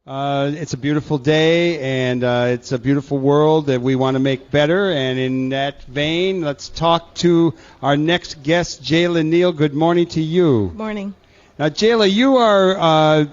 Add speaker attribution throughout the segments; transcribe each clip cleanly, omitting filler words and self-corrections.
Speaker 1: It's a beautiful day, and it's a beautiful world that we want to make better. And in that vein, let's talk to our next guest, Jayla Neal. Good morning to you.
Speaker 2: Morning.
Speaker 1: Now, Jayla, you are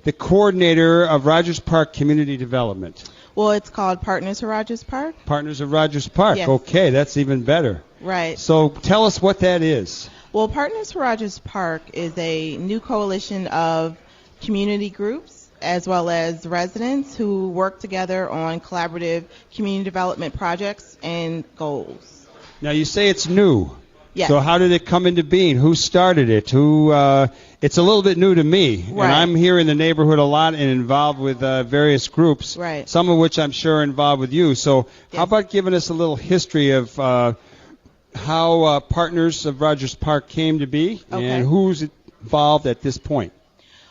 Speaker 1: the coordinator of Rogers Park Community Development.
Speaker 2: Well, it's called Partners of Rogers Park.
Speaker 1: Partners of Rogers Park.
Speaker 2: Yes.
Speaker 1: Okay, that's even better.
Speaker 2: Right.
Speaker 1: So tell us what that is.
Speaker 2: Well, Partners for Rogers Park is a new coalition of community groups as well as residents who work together on collaborative community development projects and goals.
Speaker 1: Now, you say it's new.
Speaker 2: Yes.
Speaker 1: So how did it come into being? Who started it? It's a little bit new to me.
Speaker 2: Right.
Speaker 1: And I'm here in the neighborhood a lot and involved with various groups,
Speaker 2: Right.
Speaker 1: some of which I'm sure are involved with you. So
Speaker 2: Yes.
Speaker 1: how about giving us a little history of how Partners of Rogers Park came to be
Speaker 2: Okay.
Speaker 1: and who's involved at this point?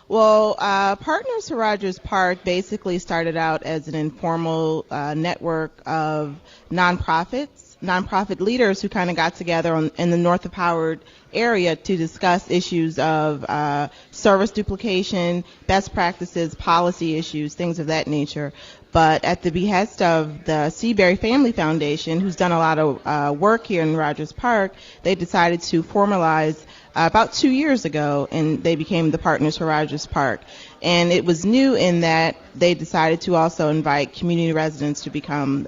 Speaker 2: Well, Partners for Rogers Park basically started out as an informal network of nonprofit leaders who kind of got together in the North of Howard area to discuss issues of service duplication, best practices, policy issues, things of that nature. But at the behest of the Seabury Family Foundation, who's done a lot of work here in Rogers Park, they decided to formalize about 2 years ago, and they became the Partners for Rogers Park. And it was new in that they decided to also invite community residents to become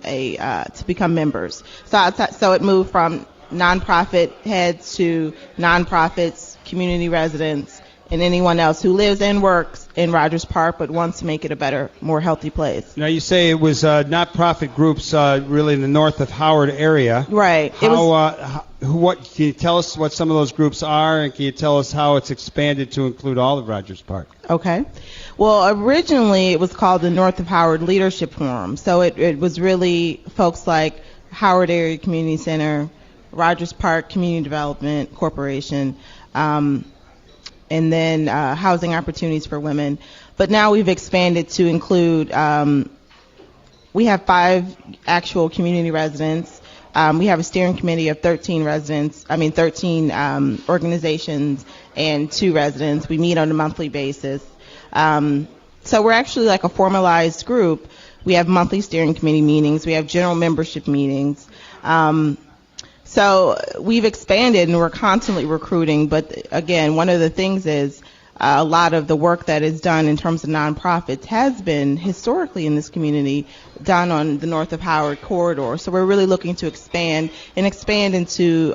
Speaker 2: members. So it moved from nonprofit heads to nonprofits, community residents, and anyone else who lives and works in Rogers Park but wants to make it a better, more healthy place.
Speaker 1: Now, you say it was not-profit groups really in the North of Howard area.
Speaker 2: Right.
Speaker 1: What can you tell us what some of those groups are, and can you tell us how it's expanded to include all of Rogers Park?
Speaker 2: Okay. Well, originally it was called the North of Howard Leadership Forum. So it was really folks like Howard Area Community Center, Rogers Park Community Development Corporation, and then Housing Opportunities for Women. But now we've expanded to include, we have 5 actual community residents. We have a steering committee of 13 organizations and 2 residents. We meet on a monthly basis. So we're actually like a formalized group. We have monthly steering committee meetings. We have general membership meetings. So we've expanded and we're constantly recruiting. But again, one of the things is a lot of the work that is done in terms of nonprofits has been historically in this community done on the North of Howard corridor. So we're really looking to expand into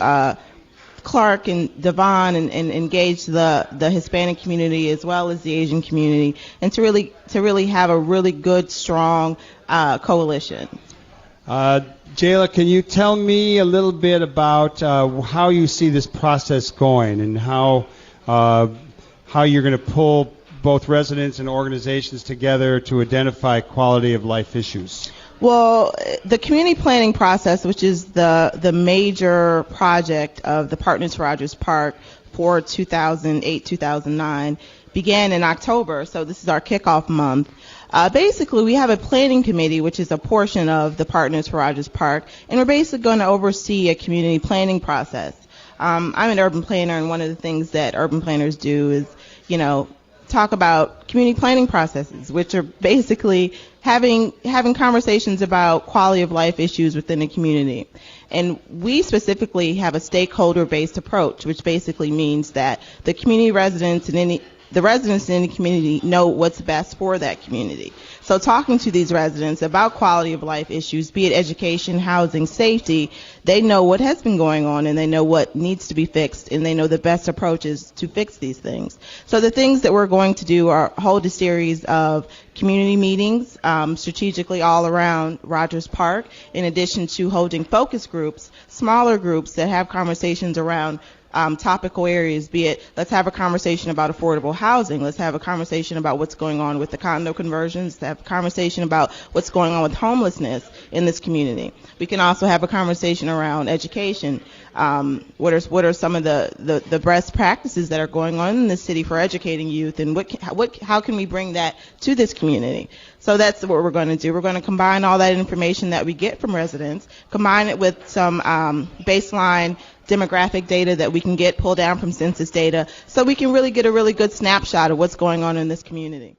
Speaker 2: Clark and Devon and engage the Hispanic community as well as the Asian community, and to really have a really good, strong coalition.
Speaker 1: Jayla, can you tell me a little bit about how you see this process going and how you're going to pull both residents and organizations together to identify quality of life issues?
Speaker 2: Well, the community planning process, which is the major project of the Partners for Rogers Park for 2008-2009, began in October, so this is our kickoff month. Basically, we have a planning committee, which is a portion of the Partners for Rogers Park, and we're basically going to oversee a community planning process. I'm an urban planner, and one of the things that urban planners do is, talk about community planning processes, which are basically having conversations about quality of life issues within the community. And we specifically have a stakeholder-based approach, which basically means that the community residents and the residents in the community know what's best for that community. So talking to these residents about quality of life issues, be it education, housing, safety, they know what has been going on and they know what needs to be fixed and they know the best approaches to fix these things. So the things that we're going to do are hold a series of community meetings strategically all around Rogers Park, in addition to holding focus groups, smaller groups that have conversations around topical areas, be it let's have a conversation about affordable housing, let's have a conversation about what's going on with the condo conversions, let's have a conversation about what's going on with homelessness in this community. We can also have a conversation around education. What are some of the best practices that are going on in the city for educating youth, and how can we bring that to this community? So that's what we're going to do. We're going to combine all that information that we get from residents, combine it with some baseline demographic data that we can pull down from census data, so we can really get a really good snapshot of what's going on in this community.